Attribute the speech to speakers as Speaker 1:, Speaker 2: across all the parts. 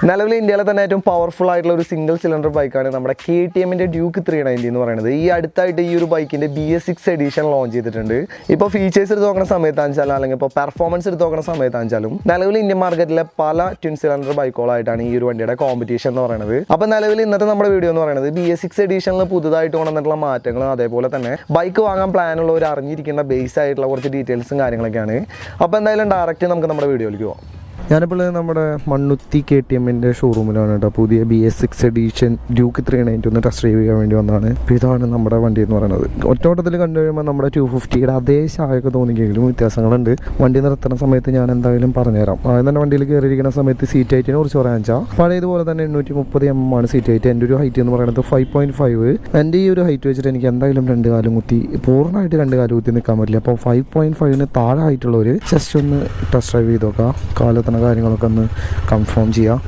Speaker 1: നിലവിൽ ഇന്ത്യയിലെ തന്നെ ഏറ്റവും പവർഫുൾ ആയിട്ടുള്ള ഒരു സിംഗിൾ സിലിണ്ടർ ബൈക്കാണ് നമ്മുടെ KTMന്റെ ഡ്യൂക്ക് 390 എന്ന് പറയുന്നത്. ഈ അടുത്തായിട്ട് ഈ ഒരു ബൈക്കിന്റെ BS6 എഡിഷൻ ലോഞ്ച് ചെയ്തിട്ടുണ്ട്. ഇപ്പോൾ ഫീച്ചേഴ്സ് എടുത്ത് നോക്കുന്ന സമയത്താണെച്ചാലും അല്ലെങ്കിൽ ഇപ്പോൾ പെർഫോമൻസ് എടുത്ത് നോക്കുന്ന സമയത്താണെച്ചാലും നിലവിൽ ഇന്ത്യൻ മാർക്കറ്റിലെ പല ട്വിൻ സിലിണ്ടർ ബൈക്കുകളായിട്ടാണ് ഈ ഒരു വണ്ടിയുടെ കോമ്പറ്റീഷൻ എന്ന് പറയുന്നത്. അപ്പോൾ നിലവിൽ ഇന്നത്തെ നമ്മുടെ വീഡിയോ എന്ന് പറയുന്നത് BS6 എഡിഷനിൽ പുതുതായിട്ട് കൊണ്ടുവന്നിട്ടുള്ള മാറ്റങ്ങളും അതേപോലെ തന്നെ ബൈക്ക് വാങ്ങാൻ പ്ലാനുള്ളവർ അറിഞ്ഞിരിക്കേണ്ട ബേസ് ആയിട്ടുള്ള കുറച്ച് ഡീറ്റെയിൽസും കാര്യങ്ങളൊക്കെയാണ്. അപ്പോൾ എന്തായാലും ഡയറക്റ്റ് നമുക്ക് നമ്മുടെ വീഡിയോയിലേക്ക് പോകാം. ഞാനിപ്പോൾ നമ്മുടെ മണ്ണുത്തി KTMന്റെ ഷോറൂമിലാണ് കേട്ടോ. പുതിയ BS6 എഡിഷൻ ഡ്യൂക്ക് 390 ഒന്ന് ടെസ്റ്റ് ഡ്രൈവ് ചെയ്യാൻ വേണ്ടി വന്നതാണ്. അപ്പോൾ ഇതാണ് നമ്മുടെ വണ്ടി എന്ന് പറയുന്നത്. ഒറ്റോട്ടത്തിൽ കണ്ടു കഴിയുമ്പോൾ നമ്മുടെ 250യുടെ അതേ ഷായൊക്കെ തോന്നിക്കെങ്കിലും വ്യത്യാസങ്ങളുണ്ട്. വണ്ടി നിർത്തുന്ന സമയത്ത് ഞാൻ എന്തായാലും പറഞ്ഞുതരാം. ആദ്യം തന്നെ വണ്ടിയിൽ കയറിയിരിക്കുന്ന സമയത്ത് സീറ്റ് ഹൈറ്റിനെ കുറിച്ച് പറയാൻ വെച്ചാൽ പഴയതുപോലെ തന്നെ 830 mm ആണ് സീറ്റ് ഹൈറ്റ്. എൻ്റെ ഒരു ഹൈറ്റ് എന്ന് പറയുന്നത് 5.5. എൻ്റെ ഈ ഒരു ഹൈറ്റ് വെച്ചിട്ട് എനിക്ക് എന്തായാലും രണ്ട് കാലം കുത്തി പൂർണ്ണമായിട്ട് രണ്ട് കാലം കുത്തി നിൽക്കാൻ പറ്റില്ല. അപ്പോൾ 5.5ന് താഴെ ഹൈറ്റുള്ളവർ ജസ്റ്റ് ഒന്ന് ടെസ്റ്റ് ഡ്രൈവ് ചെയ്ത് നോക്കാം. കാലത്തിന് കാര്യങ്ങളൊക്കെ ഒന്ന് കൺഫേം ചെയ്യാം.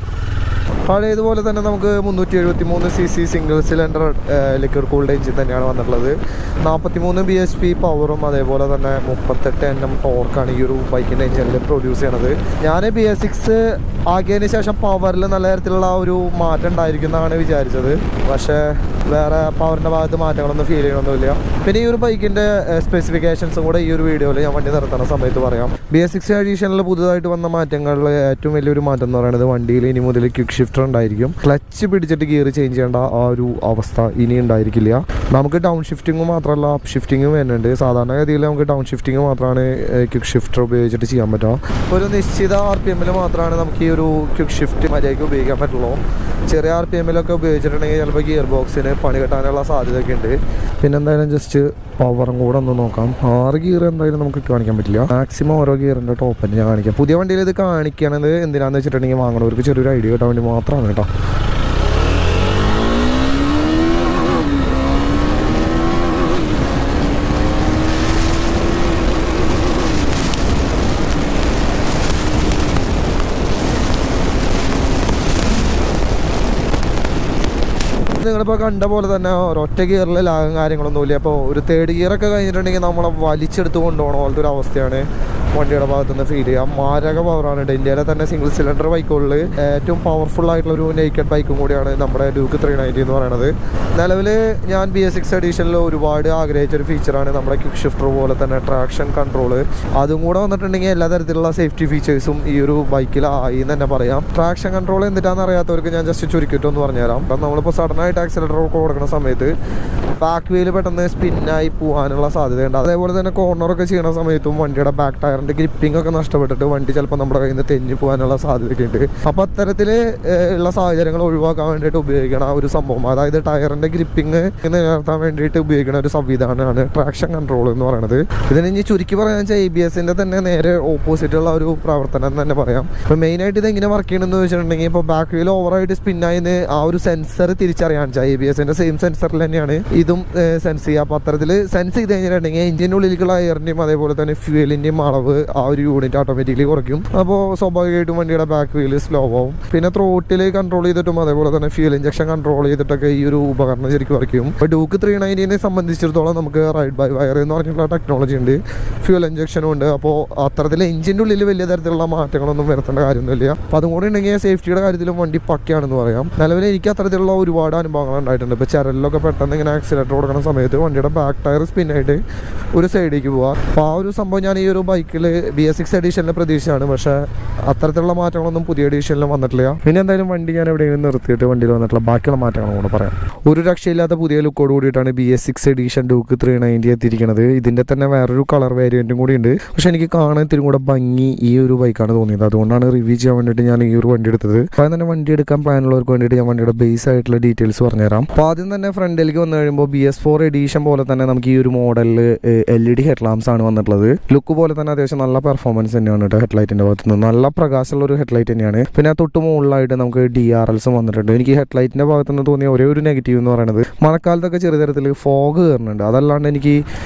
Speaker 1: പഴയതുപോലെ തന്നെ നമുക്ക് 373 cc single cylinder liquid cooled engine തന്നെയാണ് വന്നിട്ടുള്ളത്. 43 bhp പവറും അതേപോലെ തന്നെ 38 Nm ടോർക്കാണ് ഈ ഒരു ബൈക്കിൻ്റെ എഞ്ചിനിൽ പ്രൊഡ്യൂസ് ചെയ്യണത്. ഞാൻ BS6 ആക്കിയതിന് ശേഷം പവറിൽ നല്ല തരത്തിലുള്ള ഒരു മാറ്റം ഉണ്ടായിരിക്കും എന്നാണ് വിചാരിച്ചത്. പക്ഷേ വേറെ പവറിൻ്റെ ഭാഗത്ത് മാറ്റങ്ങളൊന്നും ഫീൽ ചെയ്യണമൊന്നുമില്ല. പിന്നെ ഈ ഒരു ബൈക്കിൻ്റെ സ്പെസിഫിക്കേഷൻസും കൂടെ ഈ ഒരു വീഡിയോയിൽ ഞാൻ വണ്ടി നിർത്തുന്ന സമയത്ത് പറയാം. BS6 എഡിഷനിൽ പുതുതായിട്ട് വന്ന മാറ്റങ്ങളിൽ ഏറ്റവും വലിയൊരു മാറ്റം എന്ന് പറയുന്നത് വണ്ടിയിൽ ഇനി മുതൽ ക്വിക്ക് ഷിഫ്റ്റർ ഉണ്ടായിരിക്കും. ക്ലച്ച് പിടിച്ചിട്ട് ഗിയർ ചേഞ്ച് ചെയ്യേണ്ട ആ ഒരു അവസ്ഥ ഇനി ഉണ്ടായിരിക്കില്ല. നമുക്ക് ഡൗൺ ഷിഫ്റ്റിങ്ങും മാത്രമല്ല അപ്പ് ഷിഫ്റ്റിങ്ങും വരുന്നുണ്ട്. സാധാരണഗതിയിൽ നമുക്ക് ഡൗൺ ഷിഫ്റ്റിങ് മാത്രമാണ് ക്വിക്ക് ഷിഫ്റ്റർ ഉപയോഗിച്ചിട്ട് ചെയ്യാൻ പറ്റുക. ഒരു നിശ്ചിത RPMൽ മാത്രമാണ് നമുക്ക് ഈ ഒരു ക്വിക്ക് ഷിഫ്റ്റ് മര്യാദയ്ക്ക് ഉപയോഗിക്കാൻ പറ്റുള്ളൂ. ചെറിയ RPMലൊക്കെ ഉപയോഗിച്ചിട്ടുണ്ടെങ്കിൽ ചിലപ്പോൾ ഗിയർ ബോക്സിന് പണി കിട്ടാനുള്ള സാധ്യതയൊക്കെ ഉണ്ട്. പിന്നെ എന്തായാലും ജസ്റ്റ് പവറും കൂടെ ഒന്ന് നോക്കാം. 6 ഗിയർ എന്തായാലും നമുക്ക് കാണിക്കാൻ പറ്റില്ല. മാക്സിമം ഓരോ ഗിയറിൻ്റെ ടോപ്പിന് ഞാൻ കാണിക്കാം. പുതിയ വണ്ടിയിൽ ഇത് കാണിക്കണത് എന്തിനാണെന്ന് വെച്ചിട്ടുണ്ടെങ്കിൽ വാങ്ങണവർക്ക് ചെറിയൊരു ഐഡിയ കിട്ടാൻ വേണ്ടി മാത്രമാണ് കേട്ടോ. നിങ്ങളിപ്പോൾ കണ്ട പോലെ തന്നെ ഒരൊറ്റ ഗിയറിൽ ലാഗും കാര്യങ്ങളൊന്നുമില്ല. അപ്പോൾ ഒരു തേർഡ് ഗിയറൊക്കെ കഴിഞ്ഞിട്ടുണ്ടെങ്കിൽ നമ്മളെ വലിച്ചെടുത്ത് കൊണ്ടുപോകണ പോലത്തെ ഒരു അവസ്ഥയാണ് വണ്ടിയുടെ ഭാഗത്തുനിന്ന് ഫീൽ ചെയ്യാം. മാരക പവറാണ്. ഇന്ത്യയിലെ തന്നെ സിംഗിൾ സിലിണ്ടർ ബൈക്കുകളിൽ ഏറ്റവും പവർഫുൾ ആയിട്ടുള്ളൊരു നേക്കഡ് ബൈക്കും കൂടിയാണ് നമ്മുടെ ഡ്യൂക്ക് 390 എന്ന് പറയുന്നത്. നിലവിൽ ഞാൻ BS6 എഡിഷനിൽ ഒരുപാട് ആഗ്രഹിച്ചൊരു ഫീച്ചറാണ് നമ്മുടെ ക്വിക്ക് ഷിഫ്റ്റർ പോലെ തന്നെ ട്രാക്ഷൻ കൺട്രോൾ. അതും കൂടെ വന്നിട്ടുണ്ടെങ്കിൽ എല്ലാ തരത്തിലുള്ള സേഫ്റ്റി ഫീച്ചേഴ്സും ഈ ഒരു ബൈക്കിലായി എന്ന് തന്നെ പറയാം. ട്രാക്ഷൻ കൺട്രോൾ എന്തിട്ടാണെന്ന് അറിയാത്തവർക്ക് ഞാൻ ജസ്റ്റ് ചുരുക്കിയിട്ടൊന്ന് പറഞ്ഞുതരാം. അപ്പം നമ്മളിപ്പോൾ സഡനായിട്ട് ആക്സിലറേറ്റർ ഒക്കെ കൊടുക്കുന്ന സമയത്ത് ബാക്ക് വീല് പെട്ടെന്ന് സ്പിന്നായി പോകാനുള്ള സാധ്യതയുണ്ട്. അതേപോലെ തന്നെ കോർണറൊക്കെ ചെയ്യുന്ന സമയത്തും വണ്ടിയുടെ ബാക്ക് ടയറിൻ്റെ ഗ്രിപ്പിംഗ് ഒക്കെ നഷ്ടപ്പെട്ടിട്ട് വണ്ടി ചിലപ്പോൾ നമ്മുടെ കയ്യിൽ നിന്ന് തെന്നി പോകാനുള്ള സാധ്യതയൊക്കെ ഉണ്ട്. അപ്പോൾ അത്തരത്തിൽ ഉള്ള സാഹചര്യങ്ങൾ ഒഴിവാക്കാൻ വേണ്ടിയിട്ട് ഉപയോഗിക്കണം ഒരു സംഭവം. അതായത് ടയറിൻ്റെ ഗ്രിപ്പിംഗ് നിലനിർത്താൻ വേണ്ടിയിട്ട് ഉപയോഗിക്കുന്ന ഒരു സംവിധാനമാണ് ട്രാക്ഷൻ കൺട്രോൾ എന്ന് പറയുന്നത്. ഇതിന് ഇനി ചുരുക്കി പറയാൻ വെച്ചാൽ ABSൻ്റെ തന്നെ നേരെ ഓപ്പോസിറ്റുള്ള ഒരു പ്രവർത്തനം എന്ന് തന്നെ പറയാം. ഇപ്പോൾ മെയിനായിട്ട് ഇത് എങ്ങനെ വർക്ക് ചെയ്യണമെന്ന് വെച്ചിട്ടുണ്ടെങ്കിൽ ഇപ്പോൾ ബാക്ക് വീൽ ഓവറായിട്ട് സ്പിന്നായിന്ന് ആ ഒരു സെൻസർ തിരിച്ചറിയാൻ വെച്ചാൽ ABSൻ്റെ സെയിം സെൻസറിൽ തന്നെയാണ് ഇതും സെൻസ് ചെയ്യുക. അപ്പോൾ അത്തരത്തിൽ സെൻസ് ചെയ്ത് കഴിഞ്ഞിട്ടുണ്ടെങ്കിൽ എഞ്ചിൻ്റെ ഉള്ളിലേക്കുള്ള എയറിൻ്റെയും അതേപോലെ തന്നെ ഫ്യൂവലിൻ്റെയും അളവ് ആ ഒരു യൂണിറ്റ് ഓട്ടോമാറ്റിക്കലി കുറയ്ക്കും. അപ്പോൾ സ്വാഭാവികമായിട്ടും വണ്ടിയുടെ ബാക്ക് വീല് സ്ലോ ആവും. പിന്നെ ത്രോട്ടിൽ കൺട്രോൾ ചെയ്തിട്ടും അതേപോലെ തന്നെ ഫ്യൂൽ ഇഞ്ചക്ഷൻ കൺട്രോൾ ചെയ്തിട്ടൊക്കെ ഈ ഒരു ഉപകരണം ശരിക്കും വർക്ക് ചെയ്യും. അപ്പോൾ ഡ്യൂക്ക് 390നെ സംബന്ധിച്ചിടത്തോളം നമുക്ക് റൈഡ് ബൈ വയർ എന്ന് പറഞ്ഞിട്ടുള്ള ടെക്നോളജി ഉണ്ട്, ഫ്യൂൽ ഇഞ്ചക്ഷനും ഉണ്ട്. അപ്പോൾ അത്തരത്തിൽ എഞ്ചിൻ്റെ ഉള്ളിൽ വലിയ തരത്തിലുള്ള മാറ്റങ്ങളൊന്നും വരുത്തേണ്ട കാര്യമൊന്നുമില്ല. അപ്പോൾ അതും കൂടി ഉണ്ടെങ്കിൽ സേഫ്റ്റിയുടെ കാര്യത്തിലും വണ്ടി പക്കയാണെന്ന് പറയാം. നിലവിൽ എനിക്ക് അത്തരത്തിലുള്ള ഒരുപാട് അനുഭവങ്ങൾ ഉണ്ടായിട്ടുണ്ട്. ഇപ്പോൾ ചരലിലൊക്കെ പെട്ടെന്ന് ഇങ്ങനെ ആക്സിലേറ്റർ കൊടുക്കുന്ന സമയത്ത് വണ്ടിയുടെ ബാക്ക് ടയർ സ്പിന്നായിട്ട് ഒരു സൈഡിലേക്ക് പോകാം. അപ്പോൾ ആ ഒരു സംഭവം ഞാൻ ഈ ഒരു ബൈക്കിൽ BS6 എഡിഷനിലെ പ്രതീക്ഷയാണ്. പക്ഷേ അത്തരത്തിലുള്ള മാറ്റങ്ങളൊന്നും പുതിയ എഡിഷനിലും വന്നിട്ടില്ല. പിന്നെ എന്തായാലും വണ്ടി ഞാൻ എവിടെയെങ്കിലും നിർത്തിയിട്ട് വണ്ടിയിൽ വന്നിട്ടുള്ള ബാക്കിയുള്ള മാറ്റങ്ങളും കൂടെ പറയാം. ഒരു രക്ഷയില്ലാത്ത പുതിയ ലുക്കോട് കൂടിയിട്ടാണ് BS6 എഡിഷൻ ഡ്യൂക്ക് 390 എത്തിയിരിക്കുന്നത്. ഇതിൻ്റെ തന്നെ വേറൊരു കളർ വേരിയൻറ്റും കൂടി ഉണ്ട്. പക്ഷേ എനിക്ക് കാണാൻ ഇത്തിരി കൂടെ ഭംഗി ഈ ഒരു ബൈക്കാണ് തോന്നിയത്. അതുകൊണ്ടാണ് റിവ്യൂ ചെയ്യാൻ വേണ്ടിയിട്ട് ഞാൻ ഈ ഒരു വണ്ടി എടുത്തത്. അപ്പോൾ തന്നെ വണ്ടി എടുക്കാൻ പ്ലാനുള്ളവർക്ക് വേണ്ടിയിട്ട് ഞാൻ വണ്ടിയുടെ ബേസ് ആയിട്ടുള്ള ഡീറ്റെയിൽസ് പറഞ്ഞുതരാം. അപ്പോൾ ആദ്യം തന്നെ ഫ്രണ്ടിലേക്ക് വന്നു കഴിയുമ്പോൾ BS4 എഡിഷൻ പോലെ തന്നെ നമുക്ക് ഈ ഒരു മോഡലിൽ LED ഹെഡ് ലാംപ്സ് ആണ് വന്നിട്ടുള്ളത്. ലുക്ക് പോലെ തന്നെ അത്യാവശ്യം നല്ല പെർഫോമൻസ് തന്നെയാണ് കേട്ടോ. ഹെഡ്ലൈറ്റിൻ്റെ ഭാഗത്തുനിന്ന് നല്ല പ്രകാശമുള്ള ഒരു ഹെഡ്ലൈറ്റ് തന്നെയാണ്. പിന്നെ തൊട്ട് മുകളിലായിട്ട് നമുക്ക് DRLസും വന്നിട്ടുണ്ട്. എനിക്ക് ഹെഡ്ലൈറ്റിൻ്റെ ഭാഗത്തുനിന്ന് തോന്നിയ ഒരേ ഒരു നെഗറ്റീവ് എന്ന് പറയുന്നത് മഴക്കാലത്തൊക്കെ ചെറിയ തരത്തിൽ ഫോഗ് കയറുന്നുണ്ട്. അതല്ലാണ്ട് എനിക്ക്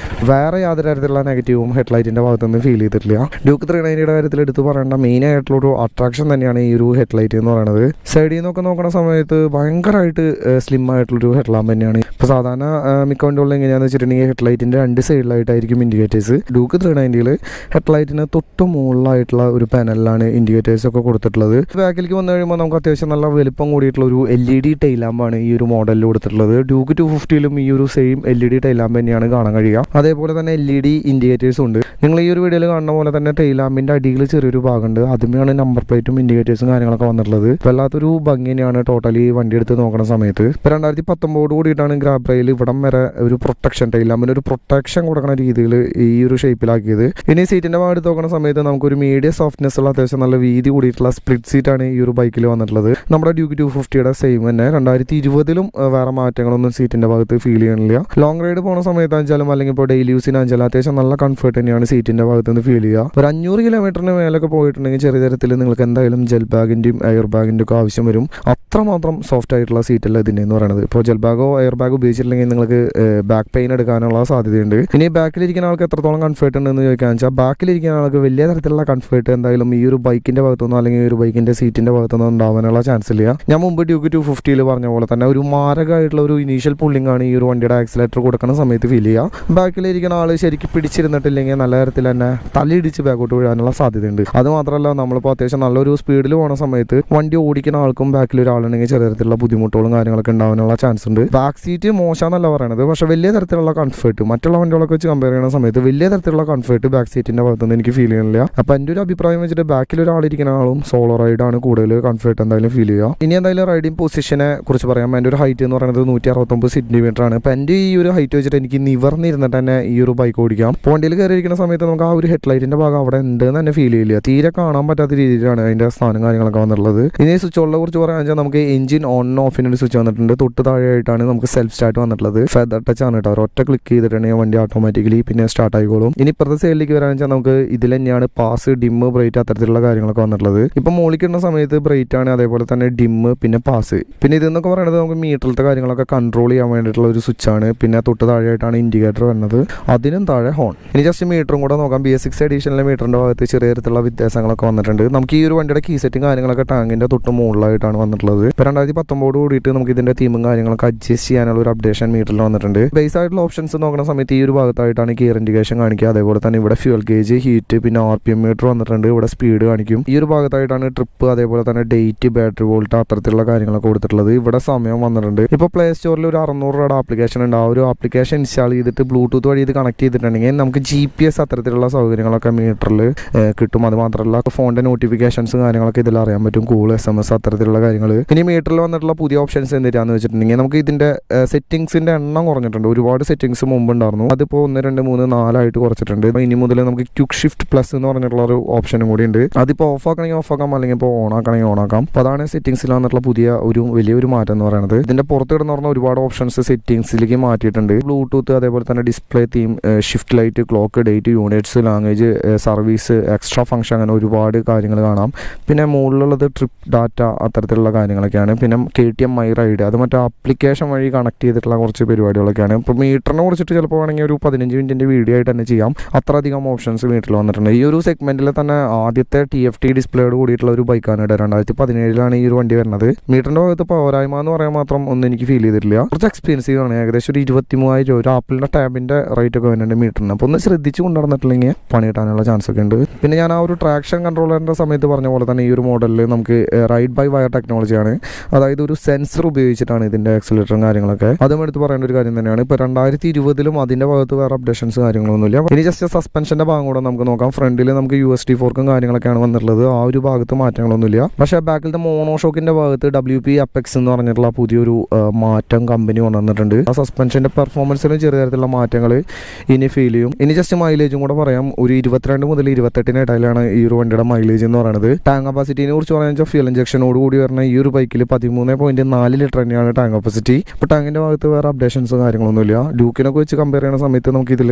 Speaker 1: വേറെ യാതൊരു തരത്തിലുള്ള നെഗറ്റീവും ഹെഡ്ലൈറ്റിൻ്റെ ഭാഗത്തുനിന്ന് ഫീൽ ചെയ്തിട്ടില്ല. ഡ്യൂക്ക് 390യുടെ കാര്യത്തിൽ എടുത്ത് പറയേണ്ട മെയിൻ ആയിട്ടുള്ളൊരു അട്രാക്ഷൻ തന്നെയാണ് ഈ ഒരു ഹെഡ്ലൈറ്റ് എന്ന് പറയുന്നത്. സൈഡിൽ നിന്നൊക്കെ നോക്കുന്ന സമയത്ത് ഭയങ്കരമായിട്ട് സ്ലിം ആയിട്ടുള്ളൊരു ഹെഡ് ലാമ്പ് തന്നെയാണ്. ഇപ്പോൾ സാധാരണ മിക്ക വണ്ടികളിൽ എങ്ങനെയാണെന്ന് വെച്ചിട്ടുണ്ടെങ്കിൽ ഹെഡ്ലൈറ്റിൻ്റെ രണ്ട് സൈഡിലായിട്ടായിരിക്കും ഇൻഡിക്കേറ്റേഴ്സ്. ഡ്യൂക്ക് 390ൽ ഹെഡ് ഹെഡ്ലൈറ്റിന് തൊട്ട് മുകളിലായിട്ടുള്ള ഒരു പാനലിലാണ് ഇൻഡിക്കേറ്റേഴ്സ് ഒക്കെ കൊടുത്തിട്ടുള്ളത്. ബാക്കിലേക്ക് വന്നു കഴിയുമ്പോൾ നമുക്ക് അത്യാവശ്യം നല്ല വലുപ്പം കൂടിയിട്ടുള്ള ഒരു LED ടൈൽ ലാമ്പാണ് ഈ ഒരു മോഡലിൽ കൊടുത്തിട്ടുള്ളത്. ഡ്യൂക്ക് 250ലും ഈ ഒരു സെയിം LED ടൈൽ ലാമ്പ് തന്നെയാണ് കാണാൻ കഴിയുക. അതേപോലെ തന്നെ LED ഇൻഡിക്കേറ്റേഴ്സും ഉണ്ട്. നിങ്ങൾ ഈ ഒരു വീഡിയോയിൽ കാണുന്ന പോലെ തന്നെ ടൈൽ ലാമ്പിന്റെ അടിയിൽ ചെറിയൊരു ഭാഗമുണ്ട്. അതുമാണ് നമ്പർ പ്ലേറ്റും ഇൻഡിക്കേറ്റേഴ്സും കാര്യങ്ങളൊക്കെ വന്നിട്ടുള്ളത്. വല്ലാത്തൊരു ഭംഗി തന്നെയാണ് ടോട്ടലി വണ്ടി എടുത്ത് നോക്കുന്ന സമയത്ത്. ഇപ്പോൾ 2019 കൂടിയിട്ടാണ് ഗ്രാബ് റെയിൽ ഇവിടം വരെ ഒരു പ്രൊട്ടക്ഷൻ ടൈൽ ലാമ്പിന് ഒരു പ്രൊട്ടക്ഷൻ കൊടുക്കുന്ന രീതിയിൽ ഈ ഒരു ഷേപ്പിലാക്കിയത്. ഇനി സീറ്റിന്റെ ഭാഗത്ത് നോക്കുന്ന സമയത്ത് നമുക്കൊരു മീഡിയം സോഫ്റ്റ്നെസ് ഉള്ള അത്യാവശ്യം നല്ല വീതി കൂടിയിട്ടുള്ള സ്പ്ലിറ്റ് സീറ്റാണ് ഈ ഒരു ബൈക്കിൽ വന്നിട്ടുള്ളത്. നമ്മുടെ ഡ്യൂക്ക് 250യുടെ സെയിം തന്നെ 2020ലും വേറെ മാറ്റങ്ങളൊന്നും സീറ്റിന്റെ ഭാഗത്ത് ഫീൽ ചെയ്യണില്ല. ലോങ് റൈഡ് പോകുന്ന സമയത്താണെങ്കിലും അല്ലെങ്കിൽ ഇപ്പോൾ ഡെയിലി യൂസിനാണെങ്കിലും അത്യാവശ്യം നല്ല കംഫർട്ട് തന്നെയാണ് സീറ്റിന്റെ ഭാഗത്ത് നിന്ന് ഫീൽ ചെയ്യുക. ഒരു 500 കിലോമീറ്ററിന് മേലൊക്കെ പോയിട്ടുണ്ടെങ്കിൽ ചെറിയ തരത്തിൽ നിങ്ങൾക്ക് എന്തായാലും ജെൽ ബാഗിന്റെയും എയർ ബാഗിന്റെ ഒക്കെ ആവശ്യം വരും. അത്രമാത്രം സോഫ്റ്റ് ആയിട്ടുള്ള സീറ്റല്ല ഇതിൻ്റെ എന്ന് പറയുന്നത്. ഇപ്പോൾ ജെൽ ബാഗോ എയർ ബാഗോ ഉപയോഗിച്ചിട്ടില്ലെങ്കിൽ നിങ്ങൾക്ക് ബാക്ക് പെയിൻ എടുക്കാനുള്ള സാധ്യതയുണ്ട്. ഇനി ബാക്കിലിരിക്കുന്ന ആൾക്ക് എത്രത്തോളം കംഫർട്ട് ഉണ്ടെന്ന് ചോദിക്കാൻ വെച്ചാൽ ബാക്കിലിരിക്കുന്ന ആൾക്ക് വലിയ തരത്തിലുള്ള കംഫർട്ട് എന്തായാലും ഈ ഒരു ബൈക്കിന്റെ ഭാഗത്തുനിന്നോ അല്ലെങ്കിൽ ഈ ഒരു ബൈക്കിന്റെ സീറ്റിന്റെ ഭാഗത്തുനിന്നോ ഉണ്ടാവാനുള്ള ചാൻസ് ഇല്ല. ഞാൻ മുമ്പ് ഡ്യൂക്ക് 250ൽ പറഞ്ഞ പോലെ തന്നെ ഒരു മാരകമായിട്ടുള്ള ഒരു ഇനീഷ്യൽ പുള്ളിംഗ് ആണ് ഈ ഒരു വണ്ടിയുടെ ആക്സിലേറ്റർ കൊടുക്കുന്ന സമയത്ത് ഫീൽ ചെയ്യുക. ബാക്കിലിരിക്കുന്ന ആൾ ശരിക്കും പിടിച്ചിരുന്നിട്ടില്ലെങ്കിൽ നല്ല തരത്തിൽ തന്നെ തലയിടിച്ച് ബാക്കോട്ട് വീഴാനുള്ള സാധ്യതയുണ്ട്. അത് മാത്രമല്ല നമ്മളിപ്പോൾ അത്യാവശ്യം നല്ലൊരു സ്പീഡിൽ പോകുന്ന സമയത്ത് വണ്ടി ഓടിക്കുന്ന ആൾക്കും ബാക്കിൽ ഒരാളുണ്ടെങ്കിൽ ചെറിയ തരത്തിലുള്ള ബുദ്ധിമുട്ടുകളും കാര്യങ്ങളൊക്കെ ഉണ്ടാവാനുള്ള ചാൻസ് ഉണ്ട്. ബാക്ക് സീറ്റ് മോശമെന്നല്ല പറയണത്, പക്ഷെ വലിയ തരത്തിലുള്ള കംഫർട്ട് മറ്റുള്ള വണ്ടികളൊക്കെ വെച്ച് കമ്പയർ ചെയ്യുന്ന സമയത്ത് വലിയ തരത്തിലുള്ള കംഫർട്ട് ബാക്ക് സീറ്റിന്റെ ഭാഗത്തുനിന്ന് എനിക്ക് ഫീൽ ചെയ്യുന്നില്ല. അപ്പോൾ എൻ്റെ ഒരു അഭിപ്രായം വെച്ചിട്ട് ബാക്കിൽ ഒരാളിരിക്കുന്ന ആളും സോളോ റൈഡാണ് കൂടുതൽ കംഫർട്ട് എന്തായാലും ഫീൽ ചെയ്യുക. ഇനി എന്തായാലും റൈഡിംഗ് പൊസിഷനെ കുറിച്ച് പറയാം. എൻ്റെ ഒരു ഹൈറ്റ് എന്ന് പറയുന്നത് 169 സെന്റിമീറ്റർ ആണ്. അപ്പോൾ എൻ്റെ ഈ ഒരു ഹൈറ്റ് വെച്ചിട്ട് എനിക്ക് നിവർന്നിരുന്നിട്ട് തന്നെ ഈ ഒരു ബൈക്ക് ഓടിക്കാം. അപ്പോൾ വണ്ടിയിൽ കയറിയിരിക്കുന്ന സമയത്ത് നമുക്ക് ആ ഒരു ഹെഡ്ലൈറ്റിന്റെ ഭാഗം അവിടെ ഉണ്ടെന്ന് തന്നെ ഫീൽ ചെയ്യില്ല. തീരെ കാണാൻ പറ്റാത്ത രീതിയിലാണ് അതിന്റെ സ്ഥാനം കാര്യങ്ങളൊക്കെ വന്നിട്ടുള്ളത്. ഇനി സ്വിച്ചുകളെ കുറിച്ച് പറയാൻ വെച്ചാൽ നമുക്ക് എഞ്ചിൻ ഓൺ ഓഫിന് ഒരു സ്വിച്ച് വന്നിട്ടുണ്ട്. തൊട്ട് താഴെയായിട്ടാണ് നമുക്ക് സെൽഫ് സ്റ്റാർട്ട് വന്നിട്ടുള്ളത്. ഫെദർ ടച്ച് ആണ് കേട്ടോ. ഒറ്റ ക്ലിക്ക് ചെയ്തിട്ടുണ്ടെങ്കിൽ വണ്ടി ഓട്ടോമാറ്റിക്കലി പിന്നെ സ്റ്റാർട്ട് ആയിക്കോളും. ഇനി ഇപ്പുറത്തെ സൈഡിലേക്ക് വരാൻ വെച്ചാൽ നമുക്ക് ഇതിൽ തന്നെയാണ് പാസ്, ഡിമ്മ്, ബ്രൈറ്റ് അത്തരത്തിലുള്ള കാര്യങ്ങളൊക്കെ വന്നിട്ടുള്ളത്. ഇപ്പം മുകളിൽ കിട്ടുന്ന സമയത്ത് ബ്രൈറ്റ് ആണ്, അതേപോലെ തന്നെ ഡിമ്മ്, പിന്നെ പാസ്. പിന്നെ ഇതെന്നൊക്കെ പറയുന്നത് നമുക്ക് മീറ്ററിലത്തെ കാര്യങ്ങളൊക്കെ കൺട്രോൾ ചെയ്യാൻ വേണ്ടിയിട്ടുള്ള ഒരു സ്വിച്ച് ആണ്. പിന്നെ തൊട്ട് താഴെയായിട്ടാണ് ഇൻഡിക്കേറ്റർ വരുന്നത്, അതിനും താഴെ ഹോൺ. ഇനി ജസ്റ്റ് മീറ്ററും കൂടെ നോക്കാം. BS6 എഡീഷനിലെ മീറ്ററിന്റെ ഭാഗത്ത് ചെറിയ തരത്തിലുള്ള വ്യത്യാസങ്ങളൊക്കെ വന്നിട്ടുണ്ട്. നമുക്ക് ഈ ഒരു വണ്ടിയുടെ കീ സെറ്റും കാര്യങ്ങളൊക്കെ ടാങ്കിന്റെ തൊട്ട് മുകളിലായിട്ടാണ് വന്നിട്ടുള്ളത്. ഇപ്പോൾ 2019 കൂടിയിട്ട് നമുക്ക് ഇതിന്റെ തീമും കാര്യങ്ങളൊക്കെ അഡ്ജസ്റ്റ് ചെയ്യാനുള്ള ഒരു അപ്ഡേഷൻ മീറ്ററിൽ വന്നിട്ടുണ്ട്. ബേസ് ആയിട്ടുള്ള ഓപ്ഷൻസ് നോക്കുന്ന സമയത്ത് ഈ ഒരു ഭാഗത്തായിട്ടാണ് ഗിയർ ഇൻഡിക്കേഷൻ കാണിക്കുക. അതേപോലെ തന്നെ ഇവിടെ ഫ്യൂൽ ഗേജ്, ഹീറ്റ്, പിന്നെ RPM മീറ്റർ വന്നിട്ടുണ്ട്. ഇവിടെ സ്പീഡ് കാണിക്കും. ഈ ഒരു ഭാഗത്തായിട്ടാണ് ട്രിപ്പ്, അതേപോലെ തന്നെ ഡേറ്റ്, ബാറ്ററി വോൾട്ട് അത്തരത്തിലുള്ള കാര്യങ്ങളൊക്കെ കൊടുത്തിട്ടുള്ളത്. ഇവിടെ സമയം വന്നിട്ടുണ്ട്. ഇപ്പോൾ പ്ലേ സ്റ്റോറിൽ ഒരു 600 രൂപയുടെ ആപ്ലിക്കേഷൻ ഉണ്ട്. ആ ഒരു ആപ്ലിക്കേഷൻ ഇൻസ്റ്റാൾ ചെയ്തിട്ട് ബ്ലൂടൂത്ത് വഴി ഇത് കണക്ട് ചെയ്തിട്ടുണ്ടെങ്കിൽ നമുക്ക് GPS അത്തരത്തിലുള്ള സൗകര്യങ്ങളൊക്കെ മീറ്ററിൽ കിട്ടും. അത് മാത്രമല്ല ഫോണിന്റെ നോട്ടിഫിക്കേഷൻസ് കാര്യങ്ങളൊക്കെ ഇതിൽ അറിയാൻ പറ്റും. കൂൾ, SMS അത്തരത്തിലുള്ള കാര്യങ്ങൾ. ഇനി മീറ്ററിൽ വന്നിട്ടുള്ള പുതിയ ഓപ്ഷൻസ് എന്തിനാന്ന് വെച്ചിട്ടുണ്ടെങ്കിൽ നമുക്ക് ഇതിന്റെ സെറ്റിംഗ്സിന്റെ എണ്ണം കുറഞ്ഞിട്ടുണ്ട്. ഒരുപാട് സെറ്റിംഗ്സ് മുമ്പ് ഉണ്ടായിരുന്നു. അതിപ്പോൾ 1, 2, 3, 4 ആയിട്ട് കുറച്ചിട്ടുണ്ട്. ഇനി മുതൽ നമുക്ക് ക്വിക്ക് ഷിഫ്റ്റ് പ്ലസ് എന്ന് പറഞ്ഞിട്ടുള്ള ഒരു ഓപ്ഷനും കൂടി ഉണ്ട്. അതിപ്പോൾ ഓഫ് ആക്കണമെങ്കിൽ ഓഫ് ആക്കാം, അല്ലെങ്കിൽ ഇപ്പോൾ ഓൺ ആക്കണമെങ്കിൽ ഓൺ ആക്കാം. അപ്പോൾ അതാണ് സെറ്റിംഗ്സിൽ വന്നിട്ടുള്ള പുതിയ ഒരു വലിയൊരു മാറ്റം എന്ന് പറയുന്നത്. ഇതിന്റെ പുറത്ത് കിടന്ന് പറഞ്ഞ ഒരുപാട് ഓപ്ഷൻസ് സെറ്റിംഗ്സിലേക്ക് മാറ്റിയിട്ടുണ്ട്. ബ്ലൂടൂത്ത്, അതേപോലെ തന്നെ display theme, shift light, clock, date, units, language, service, extra function, അങ്ങനെ ഒരുപാട് കാര്യങ്ങൾ കാണാം. പിന്നെ മുകളിലുള്ളത് ട്രിപ്പ് ഡാറ്റ അത്തരത്തിലുള്ള കാര്യങ്ങളൊക്കെയാണ്. പിന്നെ KTM മൈ റൈഡ്, അത് മറ്റേ ആപ്ലിക്കേഷൻ വഴി കണക്ട് ചെയ്തിട്ടുള്ള കുറച്ച് പരിപാടികളൊക്കെയാണ്. ഇപ്പോൾ മീറ്ററിനെ കുറിച്ചിട്ട് ചിലപ്പോൾ വേണമെങ്കിൽ ഒരു 15 മിനിറ്റിൻ്റെ വീഡിയോ ആയിട്ട് തന്നെ ചെയ്യാം. അത്രയധികം ഓപ്ഷൻസ് മീറ്ററിൽ വന്നിട്ടുണ്ട്. ഈ ഒരു സെഗ്മെന്റിൽ തന്നെ ആദ്യത്തെ TFT ഡിസ്പ്ലേയോട് കൂടിയിട്ടുള്ള ഒരു ബൈക്കാണ്. 2017 ഈ ഒരു വണ്ടി വരുന്നത്. മീറ്ററിന്റെ ഭാഗത്ത് പോരായ്മ എന്ന് പറയാൻ മാത്രം ഒന്നും എനിക്ക് ഫീൽ ചെയ്തിട്ടില്ല. കുറച്ച് എക്സ്പെൻസീവ് ആണ്. ഏകദേശം ഒരു 23,000 രൂപ. ഒരു ആപ്പിളിന്റെ ടാബിന്റെ റേറ്റ് ഒക്കെ വരുന്നുണ്ട് മീറ്ററിന്. അപ്പോൾ ഒന്ന് ശ്രദ്ധിച്ച് കൊണ്ടുനടന്നിട്ടില്ലെങ്കിൽ പണി കിട്ടാനുള്ള ചാൻസ് ഒക്കെ ഉണ്ട്. പിന്നെ ഞാൻ ആ ഒരു ട്രാക്ഷൻ കൺട്രോളറിന്റെ സമയത്ത് പറഞ്ഞ പോലെ തന്നെ ഈ ഒരു മോഡലിൽ നമുക്ക് റൈഡ് ബൈ വയർ ടെക്നോളജിയാണ്. അതായത് ഒരു സെൻസർ ഉപയോഗിച്ചിട്ടാണ് ഇതിന്റെ ആക്സിലേറ്ററും കാര്യങ്ങളൊക്കെ. അതും എടുത്ത് പറയേണ്ട ഒരു കാര്യം തന്നെയാണ്. ഇപ്പോൾ 2020ലും അതിന്റെ ഭാഗത്ത് വേറെ അപ്ഡേഷൻസ് കാര്യങ്ങളൊന്നുമില്ല. ഇനി ജസ്റ്റ് സസ്പെൻഷന്റെ ഭാഗം കൂടെ നമുക്ക് നോക്കാം. ഫ്രണ്ടിൽ നമുക്ക് USD ഫോർക്കും കാര്യങ്ങളൊക്കെയാണ് വന്നിട്ടുള്ളത്. ആ ഒരു ഭാഗത്ത് മാറ്റങ്ങളൊന്നുമില്ല. പക്ഷേ ബാക്കിലത്തെ മോണോഷോക്കിന്റെ ഭാഗത്ത് WP Apex എന്ന് പറഞ്ഞിട്ടുള്ള പുതിയൊരു മാറ്റം കമ്പനി കൊണ്ടുവന്നിട്ടുണ്ട്. ആ സസ്പെൻഷന്റെ പെർഫോമൻസിന് ചെറിയ തരത്തിലുള്ള മാറ്റങ്ങൾ ഇനി ഫീൽ ചെയ്യും. ഇനി ജസ്റ്റ് മൈലേജും കൂടെ പറയാം. ഒരു 22 മുതൽ 28 ഇടയിലാണ് ഈ ഒരു വണ്ടിയുടെ മൈലേജ് എന്ന് പറയുന്നത്. ടാങ്ക് കപ്പാസിറ്റിനെ കുറിച്ച് പറയാൻ വെച്ചാൽ ഫ്യൂൽ ഇഞ്ചക്ഷനോട് കൂടി വരുന്ന ഈ ഒരു ബൈക്കിൽ 13.4 ലിറ്റർ തന്നെയാണ് ടാങ്ക് കപ്പാസിറ്റി. ഇപ്പോൾ ടാങ്കിന്റെ ഭാഗത്ത് വേറെ അപ്ഡേഷൻസ് കാര്യങ്ങളൊന്നുമില്ല. ഡ്യൂക്കിനൊക്കെ വെച്ച് കമ്പയർ ചെയ്യുന്ന സമയത്ത് നമുക്ക് ഇതിൽ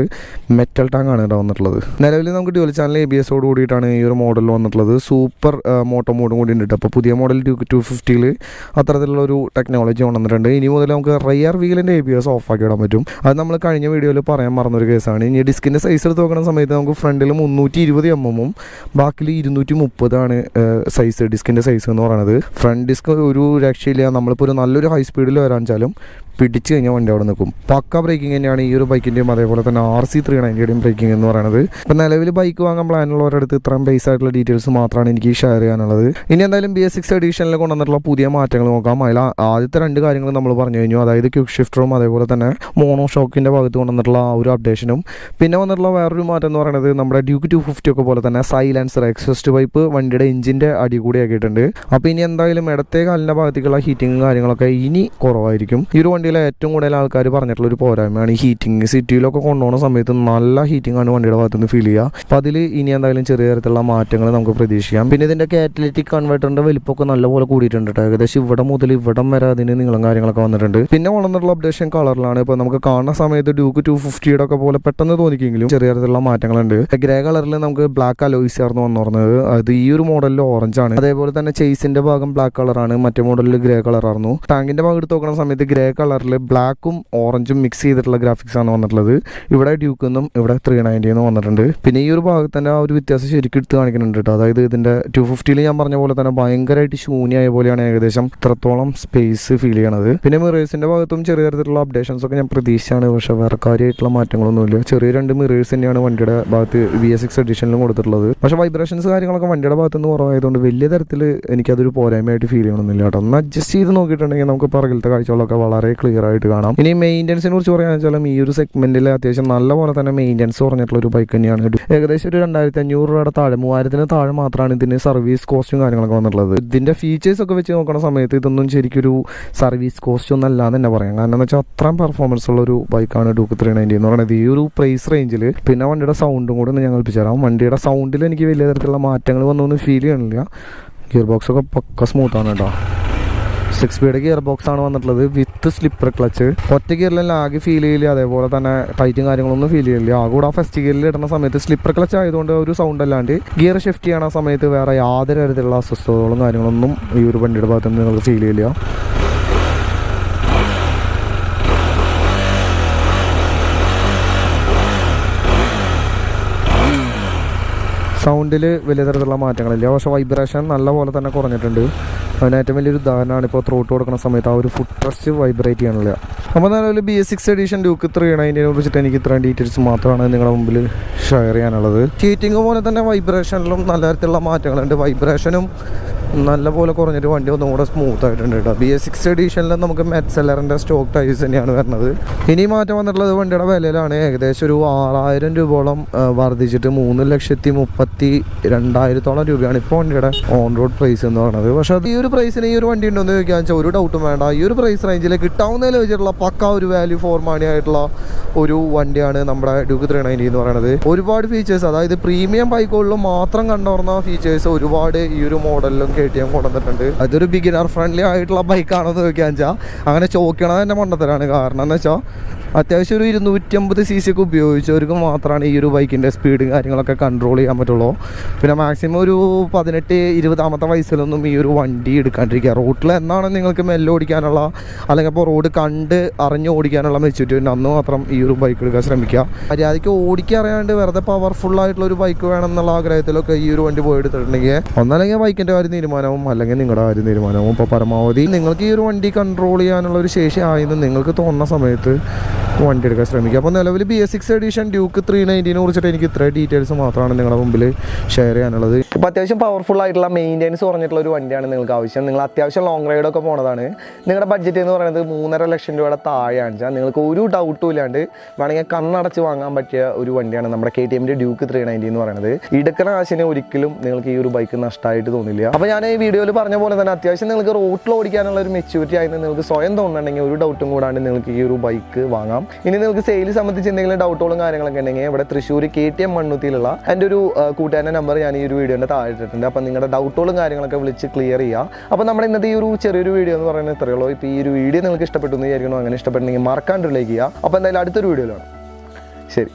Speaker 1: മെറ്റൽ ടാങ്ക് ആണ് വന്നിട്ടുള്ളത്. നിലവിൽ നമുക്ക് ഡ്യുവൽ ചാനൽ ABS-ഓട് കൂടിയിട്ടാണ് ഈ ഒരു മോഡൽ വന്നിട്ടുള്ളത്. സൂപ്പർ മോട്ടോ മോഡും കൂടി ഉണ്ട്. അപ്പോൾ പുതിയ മോഡൽ ഡ്യൂക്ക് 250ൽ അത്തരത്തിലുള്ള ഒരു ടെക്നോളജി വന്നിട്ടുണ്ട്. ഇനി മുതൽ നമുക്ക് റിയർ വീലിന്റെ ABS ഓഫ് ആക്കി ഇടാൻ പറ്റും. അത് നമ്മൾ കഴിഞ്ഞ വീഡിയോയിൽ പറയാൻ മറന്നൊരു കേസാണ്. ഇനി ഡിസ്കിന്റെ സൈസ് എടുത്ത് നോക്കുന്ന സമയത്ത് നമുക്ക് ഫ്രണ്ടിൽ 320 mm ബാക്കിൽ 230 ആണ് സൈസ്, ഡിസ്കിന്റെ സൈസ് എന്ന് പറയുന്നത്. ഫ്രണ്ട് ഡിസ്ക് ഒരു രക്ഷയില്ല. നമ്മളിപ്പോൾ ഒരു നല്ലൊരു ഹൈ സ്പീഡിൽ വരാച്ചാലും പിടിച്ചു കഴിഞ്ഞാൽ വണ്ടി അവിടെ നിൽക്കും. പക്ക ബ്രേക്കിംഗ് തന്നെയാണ് ഈ ഒരു ബൈക്കിൻ്റെയും അതേപോലെ തന്നെ RC 390യുടെയും ബ്രേക്കിംഗ് എന്ന് പറയുന്നത്. ഇപ്പം നിലവിൽ ബൈക്ക് വാങ്ങാൻ പ്ലാനുള്ളവരുടെ അടുത്ത് ഇത്രയും ബേസ് ആയിട്ടുള്ള ഡീറ്റെയിൽസ് മാത്രമാണ് എനിക്ക് ഷെയർ ചെയ്യാനുള്ളത്. ഇനി എന്തായാലും BS6 എഡീഷനിൽ കൊണ്ടുവന്നിട്ടുള്ള പുതിയ മാറ്റങ്ങൾ നോക്കാം. അതിൽ ആദ്യത്തെ 2 കാര്യങ്ങൾ നമ്മൾ പറഞ്ഞു കഴിഞ്ഞു. അതായത് ക്വിക്ക് ഷിഫ്റ്ററും അതേപോലെ തന്നെ മോണോ ഷോക്കിൻ്റെ ഭാഗത്ത് കൊണ്ടുവന്നിട്ടുള്ള ആ ഒരു അപ്ഡേഷനും. പിന്നെ വന്നിട്ടുള്ള വേറൊരു മാറ്റം എന്ന് പറയുന്നത് നമ്മുടെ ഡ്യൂക്ക് 250 ഒക്കെ പോലെ തന്നെ സൈലൻസർ എക്സോസ്റ്റ് പൈപ്പ് വണ്ടിയുടെ എഞ്ചിൻ്റെ അടി കൂടി ആക്കിയിട്ടുണ്ട്. അപ്പോൾ ഇനി എന്തായാലും ഇടത്തെ കാലിൻ്റെ ഭാഗത്തേക്കുള്ള ഹീറ്റിംഗ് കാര്യങ്ങളൊക്കെ ഇനി കുറവായിരിക്കും. ഈ ഒരു വണ്ടിയിലെ ഏറ്റവും കൂടുതൽ ആൾക്കാർ പറഞ്ഞിട്ടുള്ള ഒരു പോരായ്മയാണ് ഈ ഹീറ്റിംഗ്. സിറ്റിയിലൊക്കെ കൊണ്ടുപോകുന്ന സമയത്ത് നല്ല ഹീറ്റിംഗ് ആണ് വണ്ടിയുടെ ഭാഗത്തുനിന്ന് ഫീൽ ചെയ്യുക. അപ്പോൾ അതിൽ ഇനി എന്തായാലും ചെറിയ തരത്തിലുള്ള മാറ്റങ്ങൾ നമുക്ക് പ്രതീക്ഷിക്കാം. പിന്നെ ഇതിൻ്റെ കാറ്റലിറ്റിക് കൺവെർട്ടറിൻ്റെ വലിപ്പമൊക്കെ നല്ലപോലെ കൂടിയിട്ടുണ്ട് കേട്ടോ. ഏകദേശം ഇവിടെ മുതൽ ഇവിടം വരെ അതിന് നീളം കാര്യങ്ങളൊക്കെ വന്നിട്ടുണ്ട്. പിന്നെ വന്നിട്ടുള്ള അപ്ഡേഷൻ കളറിലാണ്. ഇപ്പോൾ നമുക്ക് കാണുന്ന സമയത്ത് ഡ്യൂക്ക് 250 ഒക്കെ പോലെ പെട്ടെന്ന് തോന്നിക്കെങ്കിലും ചെറിയ തരത്തിലുള്ള മാറ്റങ്ങളുണ്ട്. ഗ്രേ കളറിൽ നമുക്ക് ബ്ലാക്ക് അലോയ്സ് ആയിരുന്നു വന്നിരുന്നത്. അത് ഈ ഒരു മോഡലിൽ ഓറഞ്ച് ആണ്. അതേപോലെ തന്നെ ചേസിന്റെ ഭാഗം ബ്ലാക്ക് കളറാണ്, മറ്റേ മോഡലിൽ ഗ്രേ കളറായിരുന്നു. ടാങ്കിന്റെ ഭാഗം എടുത്ത് നോക്കുന്ന സമയത്ത് ഗ്രേ കളറിൽ ബ്ലാക്കും ഓറഞ്ചും മിക്സ് ചെയ്തിട്ടുള്ള ഗ്രാഫിക്സ് ആണ് വന്നിട്ടുള്ളത്. ഇവിടെ ഡ്യൂക്ക് എന്നും ഇവിടെ 390 വന്നിട്ടുണ്ട്. പിന്നെ ഈ ഒരു ഭാഗത്ത് തന്നെ ആ ഒരു വ്യത്യാസം ശരിക്കും എടുത്ത് കാണിക്കുന്നുണ്ട് കേട്ടോ. അതായത് ഇതിന്റെ 250 ഞാൻ പറഞ്ഞ പോലെ തന്നെ ഭയങ്കരമായിട്ട് ശൂന്യമായ പോലെയാണ് ഏകദേശം ഇത്രത്തോളം സ്പേസ് ഫീൽ ചെയ്യണത്. പിന്നെ മിറേഴ്സിന്റെ ഭാഗത്തും ചെറിയ തരത്തിലുള്ള അപ്ഡേഷൻസ് ഒക്കെ ഞാൻ പ്രതീക്ഷിച്ചാണ്. പക്ഷെ വേറെ കാര്യമായിട്ടുള്ള മാറ്റങ്ങളൊന്നുമില്ല. ചെറിയ 2 മിറേഴ്സ് തന്നെയാണ് വണ്ടിയുടെ ഭാഗത്ത് BS6 എഡിഷനിലും കൊടുത്തിട്ടുള്ളത്. പക്ഷേ വൈബ്രേഷൻസ് കാര്യങ്ങളൊക്കെ വണ്ടിയുടെ ഭാഗത്ത് നിന്ന് കുറവായതുകൊണ്ട് വലിയ തരത്തിൽ എനിക്കതൊരു പോരായ്മയായിട്ട് ഫീൽ ചെയ്യണമെന്നില്ല കേട്ടോ. ഒന്ന് അഡ്ജസ്റ്റ് ചെയ്ത് നോക്കിയിട്ടുണ്ടെങ്കിൽ നമുക്ക് പുറകിലത്തെ കാഴ്ചകളൊക്കെ വളരെ ക്ലിയർ ആയിട്ട് കാണാം. ഇനി മെയിൻ്റനൻസിനെ കുറിച്ച് പറയുകയാണെന്ന് വെച്ചാൽ ഈ ഒരു സെഗ്മെന്റിൽ അത്യാവശ്യം നല്ല പോലെ തന്നെ മെയിൻ്റനൻസ് കുറഞ്ഞിട്ടുള്ള ഒരു ബൈക്ക് തന്നെയാണ്. ഏകദേശം ഒരു 2500 രൂപയുടെ താഴെ 3000 താഴെ മാത്രമാണ് ഇതിന് സർവീസ് കോസ്റ്റും കാര്യങ്ങളൊക്കെ വന്നിട്ടുള്ളത്. ഇതിന്റെ ഫീച്ചേഴ്സ് ഒക്കെ വെച്ച് നോക്കുന്ന സമയത്ത് ഇതൊന്നും ശരിക്കൊരു സർവീസ് കോസ്റ്റ് ഒന്നും അല്ലാന്ന് തന്നെ പറയാം. കാരണം എന്ന് വെച്ചാൽ അത്രയും പെർഫോമൻസ് ഉള്ള ഒരു ബൈക്കാണ് ഡ്യൂക്ക് 390 എന്ന് പറയുന്നത് ഈ ഒരു പ്രൈസ് റേഞ്ചിൽ. പിന്നെ വണ്ടിയുടെ സൗണ്ടും കൂടെ ഞാൻ കൽപ്പിച്ചു തരാം. വണ്ടിയുടെ സൗണ്ടിൽ എനിക്ക് വലിയ തരത്തിലുള്ള മാറ്റങ്ങൾ വന്നൊന്നും ഫീൽ ചെയ്യണില്ല. ഗിയർ ബോക്സ് ഒക്കെ പക്ക സ്മൂത്താണ് കേട്ടോ. 6 സ്പീഡ് ഗിയർ ബോക്സ് ആണ് വന്നിട്ടുള്ളത് വിത്ത് സ്ലിപ്പർ ക്ലച്ച്. ഒറ്റ ഗിയറിൽ ലാഗ് ഫീൽ ചെയ്യില്ല, അതേപോലെ തന്നെ ടൈറ്റും കാര്യങ്ങളൊന്നും ഫീൽ ചെയ്യില്ല. ആ കൂടെ ഫസ്റ്റ് ഗിയറിൽ ഇടുന്ന സമയത്ത് സ്ലിപ്പർ ക്ലച്ച് ആയതുകൊണ്ട് ഒരു സൗണ്ട് അല്ലാണ്ട് ഗിയർ ഷിഫ്റ്റ് ചെയ്യണ സമയത്ത് വേറെ യാതൊരു തരത്തിലുള്ള അസ്വസ്ഥതകളും കാര്യങ്ങളൊന്നും ഈ ഒരു വണ്ടിയുടെ ഭാഗത്ത് നിന്ന് നിങ്ങൾക്ക് ഫീൽ ചെയ്യില്ല. സൗണ്ടിൽ വലിയ തരത്തിലുള്ള മാറ്റങ്ങളില്ല. പക്ഷേ വൈബ്രേഷൻ നല്ല പോലെ തന്നെ കുറഞ്ഞിട്ടുണ്ട്. അതിന് ഏറ്റവും വലിയൊരു ഉദാഹരണമാണ് ഇപ്പോൾ ത്രോട്ട് കൊടുക്കുന്ന സമയത്ത് ആ ഒരു ഫുഡ് ട്രസ്റ്റ് വൈബ്രേറ്റ് ചെയ്യാനുള്ള. അപ്പോൾ നിലവിൽ BS6 എഡീഷൻ ഡ്യൂക്ക് 390 കുറിച്ചിട്ട് എനിക്ക് ഇത്രയും ഡീറ്റെയിൽസ് മാത്രമാണ് നിങ്ങളുടെ മുമ്പിൽ ഷെയർ ചെയ്യാനുള്ളത്. ഹീറ്റിംഗ് പോലെ തന്നെ വൈബ്രേഷനിലും നല്ല തരത്തിലുള്ള മാറ്റങ്ങളുണ്ട്. വൈബ്രേഷനും നല്ല പോലെ കുറഞ്ഞിട്ട് വണ്ടി ഒന്നും കൂടെ സ്മൂത്ത് ആയിട്ടുണ്ട് കേട്ടോ. BS6 എഡീഷനിൽ നമുക്ക് മെറ്റ്സെല്ലറിൻ്റെ സ്റ്റോക്ക് ടൈസ് തന്നെയാണ് വരുന്നത്. ഇനി മാറ്റം വന്നിട്ടുള്ളത് വണ്ടിയുടെ വിലയിലാണ്. ഏകദേശം ഒരു 6000 രൂപയോളം വർദ്ധിച്ചിട്ട് 3,32,200 രൂപയാണ് ഇപ്പോൾ വണ്ടിയുടെ ഓൺ റോഡ് പ്രൈസ് എന്ന് പറയുന്നത്. പക്ഷേ ഈ ഒരു പ്രൈസിന് ഈ ഒരു വണ്ടി ഉണ്ടോ എന്ന് ചോദിക്കാൻ വെച്ചാൽ ഒരു ഡൗട്ടും വേണ്ട. ഈ ഒരു പ്രൈസ് റേഞ്ചിൽ കിട്ടാവുന്നതിൽ വെച്ചിട്ടുള്ള പക്ക ഒരു വാല്യൂ ഫോർ മണി ആയിട്ടുള്ള ഒരു വണ്ടിയാണ് നമ്മുടെ ഡ്യൂക്ക് 390 എന്ന് പറയുന്നത്. ഒരുപാട് ഫീച്ചേഴ്സ്, അതായത് പ്രീമിയം ബൈക്കുകളിലും മാത്രം കണ്ടുവരുന്ന ഫീച്ചേഴ്സ് ഒരുപാട് ഈ ഒരു മോഡലിലും KTM കൊണ്ടുവന്നിട്ടുണ്ട്. അതൊരു ബിഗിനർ ഫ്രണ്ട്ലി ആയിട്ടുള്ള ബൈക്കാണെന്ന് ചോദിക്കാൻ വെച്ചാൽ അങ്ങനെ ചോദിക്കണത് തന്നെ മണ്ടത്തരാണ്. കാരണം എന്ന് വെച്ചാൽ അത്യാവശ്യം ഒരു 250 cc ഒക്കെ ഉപയോഗിച്ചവർക്ക് മാത്രമാണ് ഈ ഒരു ബൈക്കിൻ്റെ സ്പീഡും കാര്യങ്ങളൊക്കെ കൺട്രോൾ ചെയ്യാൻ പറ്റുള്ളൂ. പിന്നെ മാക്സിമം ഒരു 18-20 വയസ്സിലൊന്നും ഈ ഒരു വണ്ടി എടുക്കാണ്ടിരിക്കുക. റോട്ടിൽ എന്നാണ് നിങ്ങൾക്ക് മെല്ലെ ഓടിക്കാനുള്ള, അല്ലെങ്കിൽ ഇപ്പോൾ റോഡ് കണ്ട് അറിഞ്ഞ് ഓടിക്കാനുള്ള മെച്ചൂരിറ്റി അന്ന് മാത്രം ഈ ഒരു ബൈക്ക് എടുക്കാൻ ശ്രമിക്കുക. മര്യാദയ്ക്ക് ഓടിക്കാൻ അറിയാണ്ട് വെറുതെ പവർഫുള്ളായിട്ടുള്ള ഒരു ബൈക്ക് വേണം എന്നുള്ള ആഗ്രഹത്തിലൊക്കെ ഈ ഒരു വണ്ടി പോയി എടുത്തിട്ടുണ്ടെങ്കിൽ ഒന്നല്ലെങ്കിൽ ബൈക്കിൻ്റെ കാര്യം തീരുമാനവും അല്ലെങ്കിൽ നിങ്ങളുടെ കാര്യം തീരുമാനവും. ഇപ്പോൾ പരമാവധി നിങ്ങൾക്ക് ഈ ഒരു വണ്ടി കൺട്രോൾ ചെയ്യാനുള്ള ഒരു ശേഷി ആയെന്ന് നിങ്ങൾക്ക് തോന്നുന്ന സമയത്ത് വണ്ടി എടുക്കാൻ ശ്രമിക്കുക. അപ്പോൾ നിലവിൽ BS6 എഡീഷൻ ഡ്യൂക്ക് 390 കുറിച്ചിട്ട് എനിക്ക് ഇത്ര ഡീറ്റെയിൽസ് മാത്രമാണ് നിങ്ങളുടെ മുമ്പിൽ ഷെയർ ചെയ്യാനുള്ളത്. ഇപ്പോൾ അത്യാവശ്യം പവർഫുൾ ആയിട്ടുള്ള മെയിൻ്റെനൻസ് കുറഞ്ഞിട്ടുള്ള ഒരു വണ്ടിയാണ് നിങ്ങൾക്ക് ആവശ്യം. നിങ്ങൾ അത്യാവശ്യം ലോങ് റൈഡൊക്കെ പോണതാണ്. നിങ്ങളുടെ ബഡ്ജറ്റ് എന്ന് പറയുന്നത് 3.5 ലക്ഷം രൂപയുടെ താഴെയാണ് വെച്ചാൽ നിങ്ങൾക്ക് ഒരു ഡൗട്ടും ഇല്ലാണ്ട് വേണമെങ്കിൽ കണ്ണടച്ച് വാങ്ങാൻ പറ്റിയ ഒരു വണ്ടിയാണ് നമ്മുടെ KTMൻ്റെ ഡ്യൂക്ക് 390 എന്ന് പറയുന്നത്. ഇടക്കണ കാശിനെ ഒരിക്കലും നിങ്ങൾക്ക് ഈ ഒരു ബൈക്ക് നഷ്ടമായിട്ട് തോന്നില്ല. അപ്പോൾ ഞാൻ ഈ വീഡിയോയിൽ പറഞ്ഞ പോലെ തന്നെ അത്യാവശ്യം നിങ്ങൾക്ക് റോട്ടിൽ ഓടിക്കാനുള്ള ഒരു മെച്യൂരിറ്റി ആയിരുന്നു നിങ്ങൾക്ക് സ്വയം തോന്നുന്നുണ്ടെങ്കിൽ ഒരു ഡൗട്ടും കൂടാണ്ട് നിങ്ങൾക്ക് ഈ ഒരു ബൈക്ക് വാങ്ങാം. ഇനി നിങ്ങൾക്ക് സെയിൽ സംബന്ധിച്ച് എന്തെങ്കിലും ഡൗട്ടുകളും കാര്യങ്ങളൊക്കെ ഉണ്ടെങ്കിൽ ഇവിടെ തൃശ്ശൂർ KTM മണ്ണുത്തിയിലുള്ള എൻ്റെ ഒരു കൂട്ടുകാരൻ്റെ നമ്പർ ഞാൻ ഈ ഒരു വീഡിയോൻ്റെ താഴെ ഇട്ടിട്ടുണ്ട്. അപ്പോൾ നിങ്ങളുടെ ഡൗട്ടുകളും കാര്യങ്ങളൊക്കെ വിളിച്ച് ക്ലിയർ ചെയ്യുക. അപ്പോൾ നമ്മുടെ ഇന്നത്തെ ഈ ഒരു ചെറിയൊരു വീഡിയോ എന്ന് പറയുന്നത് ഇത്രയേ ഉള്ളൂ. ഇപ്പോൾ ഈ ഒരു വീഡിയോ നിങ്ങൾക്ക് ഇഷ്ടപ്പെട്ടു എന്ന് വിചാരിക്കണോ? അങ്ങനെ ഇഷ്ടപ്പെട്ടെങ്കിൽ മറക്കാണ്ട് ലൈക്ക് ചെയ്യുക. അപ്പോൾ എന്തായാലും അടുത്തൊരു വീഡിയോയിലാണ്. ശരി.